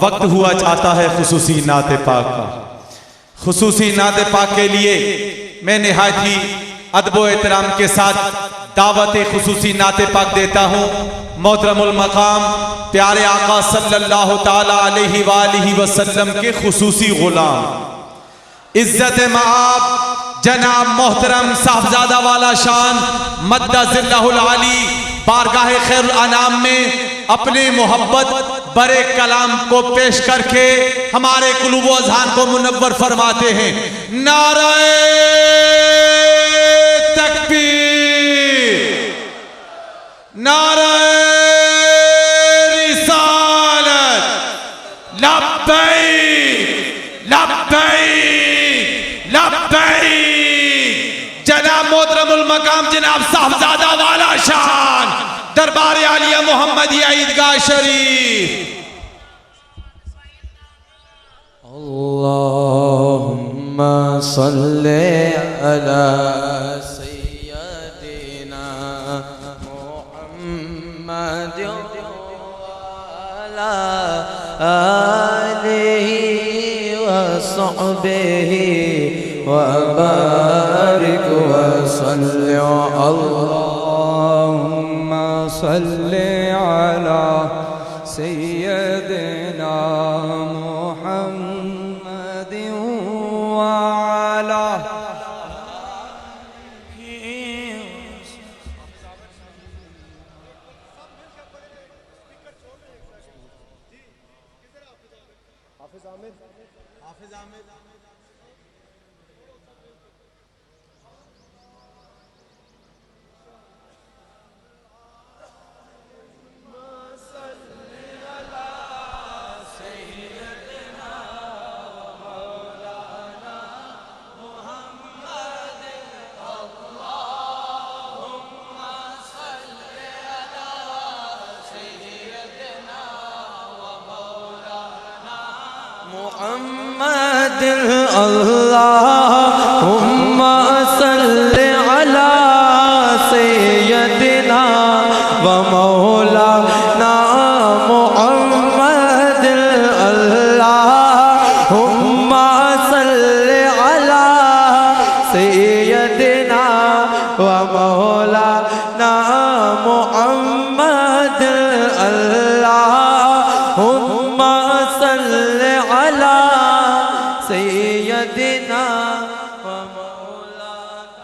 وقت ہوا چاہتا ہے خصوصی نعت پاک کا۔ خصوصی نعت پاک کے لیے میں نہایت ہی ادب و احترام کے ساتھ دعوت خصوصی نعت پاک دیتا ہوں محترم المقام پیارے آقا صلی اللہ تعالی علیہ وآلہ وسلم کے خصوصی غلام عزت مآب جناب محترم صاحبزادہ والا شان مدہ ذلہ العالی بارگاہ خیر الانام میں اپنے محبت برے کلام کو پیش کر کے ہمارے قلوب و اذہان کو منور فرماتے ہیں۔ نعرہ تکبیر، نعرہ رسالت، لبیک لبیک لبیک۔ جناب محترم المقام جناب صاحبزادہ والا شان دربار عالیہ محمدی عیدگاہ شریف۔ اللہم صلی علی سیدنا محمد وعلی آلہ وصحبہ وبارک وسلم۔ اللہم صلی علی سیدنا محمد وعلی محمد اللہم صلی علی سیدنا و مولانا محمد اللہم صلی علی سیدنا و مولانا محمد اللہم صلی علی سیدنا و مولانا۔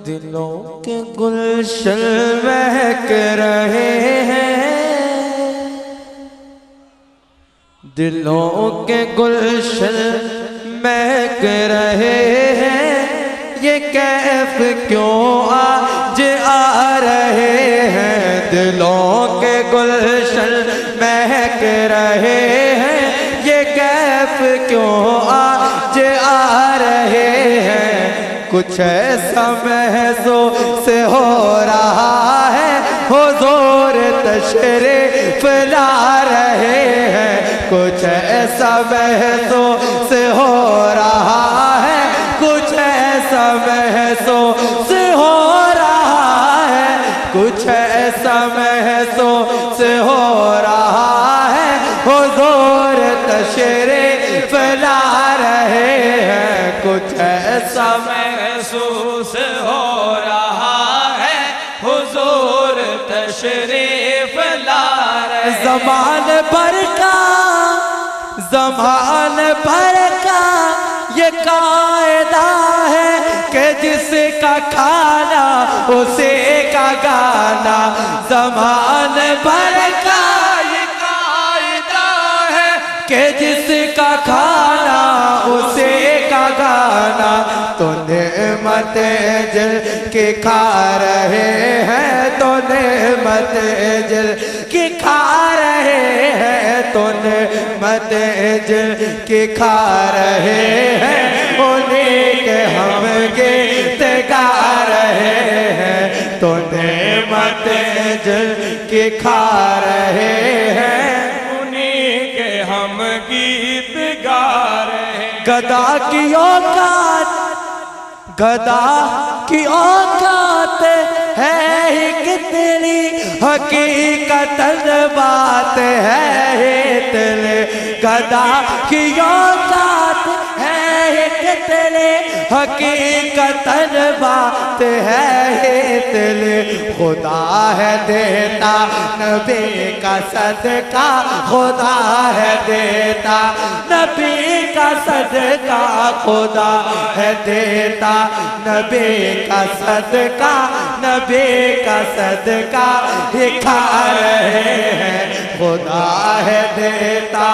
دلوں کے گلشن مہک رہے ہیں، دلوں کے گلشن مہک رہے ہیں، یہ کیف کیوں آج آ رہے ہیں؟ دلوں کے گلشن مہک رہے ہیں، یہ کیف کیوں آج آ رہے ہیں؟ کچھ ایسا محسوس ہو رہا ہے، حضور تشریف لا رہے ہیں۔ کچھ ایسا محسوس ہو رہا ہے، کچھ ایسا محسوس ہو رہا ہے، کچھ ایسا محسوس ہو رہا ہے، حضور تشریف لا رہے ہیں۔ کچھ ایسا محسوس ہو رہا ہے، حضور تشریف لا رہے ہیں۔ زمان بھر کا یہ قاعدہ ہے کہ جس کا کھانا اسی کا گانا۔ زمان بھر کا یہ قاعدہ ہے کہ جس کا کھانا اسی کا گانا۔ تو نعمت جل کی کھا رہے ہیں، تو نعمت جل کی کھا رہے ہیں، تو نعمت جل کی کھا رہے ہیں، انہیں کے ہم گیت گا رہے ہیں۔ تو نعمت جل کی کھا رہے ہیں، انہیں کے ہم گیت گا رہے ہیں۔ گدا کی اوقات، گدا کی اوقات ہے ہی کتنی نکلی حقیقت بات ہے تلے گدا کی اوقات ہے تلے حقیقت بات ہے تلے خدا ہے دیتا نبی کا صدقہ خدا ہے دیتا نبی کا صدقہ خدا ہے دیتا نبی کا صدقہ نبی کا صدقہ ہی کھا رہے ہیں خدا ہے دیتا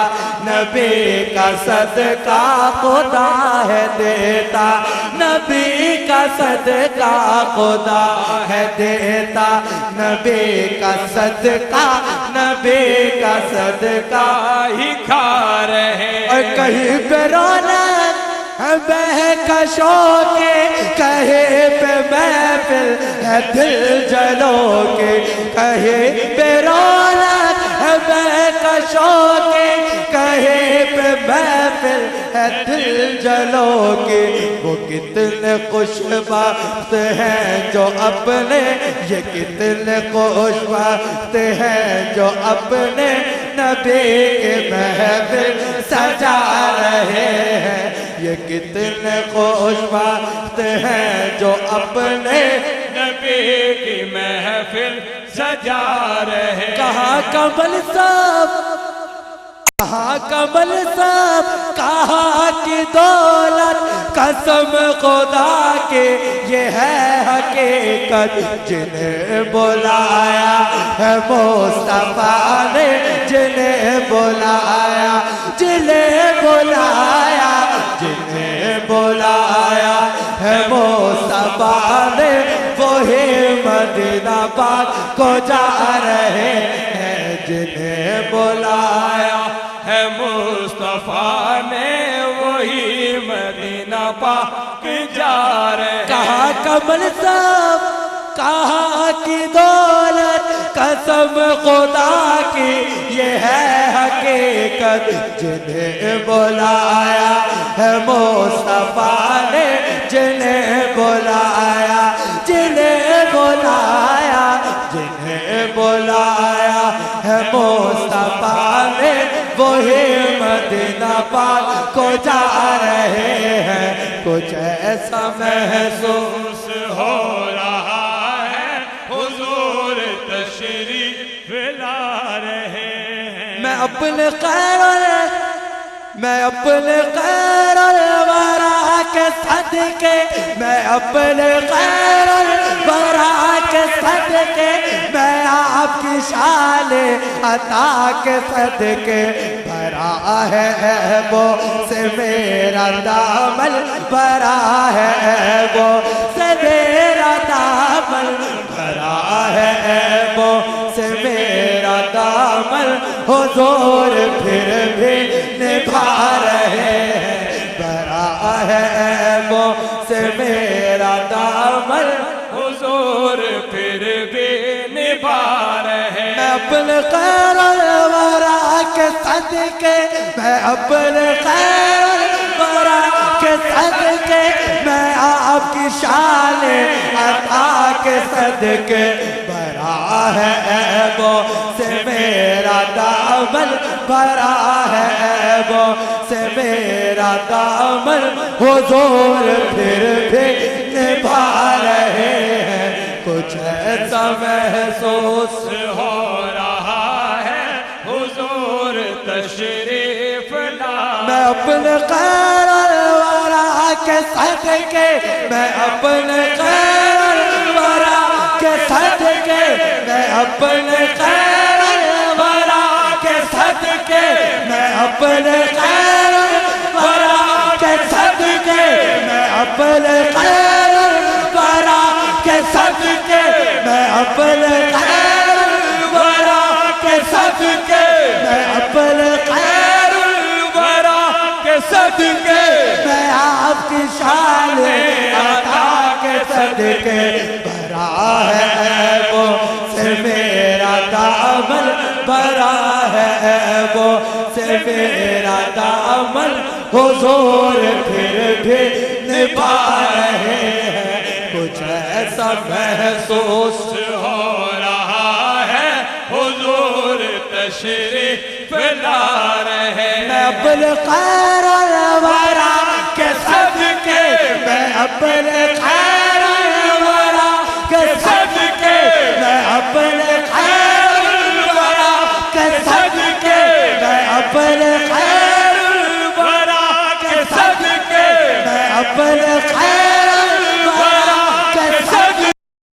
نبی کا صدقہ خدا ہے دیتا نبی کا صدقہ خدا ہے دیتا نبی کا صدقہ نبی کا صدقہ ہی کھا رہے اور کہیں پہ رونق بہکشوں کے کہیں پہ محفل ہے دل جلوں کے کہیں پہ رونق بہکشوں کے کہیں پہ محفل ہے دل جلوں کے وہ کتنے خوش بخت ہیں جو اپنے یہ کتنے خوش بخت ہیں جو اپنے نبی کے محفل سجا رہے ہیں یہ کتنے خوش بخت ہیں جو اپنے نبی کی محفل سجا رہے کہاں کمل صاحب کہاں کمل صاحب کہاں کی دولت قسم خدا کے یہ ہے حقیقت جنہیں بلایا ہے مصطفیٰ نے جنہیں بلایا جنہیں بلایا جنہیں بلایا ہے مصطفیٰ نے وہی مدینہ پاک کو جا رہے ہیں جنہیں بلایا ہے مصطفیٰ نے وہی مدینہ پاک جا رہے کہاں کمل صاحب کہاں کی دولت قسم خدا کی یہ ہے حقیقت جنہیں بلایا ہے مصطفیٰ نے جنہیں بلایا جنہیں بلایا جنہیں بلایا ہے مصطفیٰ نے وہی مدینہ پاک کو جا رہے ہیں کچھ ایسا محسوس ہو رہا ہے حضور تشریف لا رہے ہیں میں اپنے خیر الورا کے صدقے میں اپنے خیر الورا کے صدقے میں آپ کی شان عطا کے صدقے بھرا ہے وہ سے میرا دامن بھرا ہے وہ سے میرا دامن بھرا ہے وہ سے میرا دامن حضور پھر بھی نبھا رہے ہیں بھرا ہے وہ سے میرا دامن حضور پھر بھی نبھا رہے میں اپنے خیر الورا کے صدقے میں اپنے خیر الورا کے صدقے میں آپ کی شان عطا کے صدقے بھرا ہے وہ سے میرا دامن بھرا ہے وہ سے میرا دامن حضور پھر بھی نبھا رہے ہیں کچھ ایسا محسوس ہو رہا ہے حضور تشریف لا میں اپنے خیر الورا کے صدقے میں اپنے خیر الورا کے صدقے میں اپنے خیر الورا کے صدقے میں اپنے خیر الورا کے صدقے میں اپنے خیر الورا کے صدقے میں اپنے خیر الورا کے صدقے میں اپنے خیر الورا کے صدقے میں آپ کی شان عطا کے صدقے بھرا ہے وہ سے میرا دامن بھرا ہے وہ سے میرا دامن حضور پھر بھی نبھا رہے ہیں کچھ ایسا محسوس ہو رہا تشریف لا رہے میں اپنے خیر الورا کے صدقے میں اپنے خیر الورا کے صدقے میں اپنے خیر الورا کے صدقے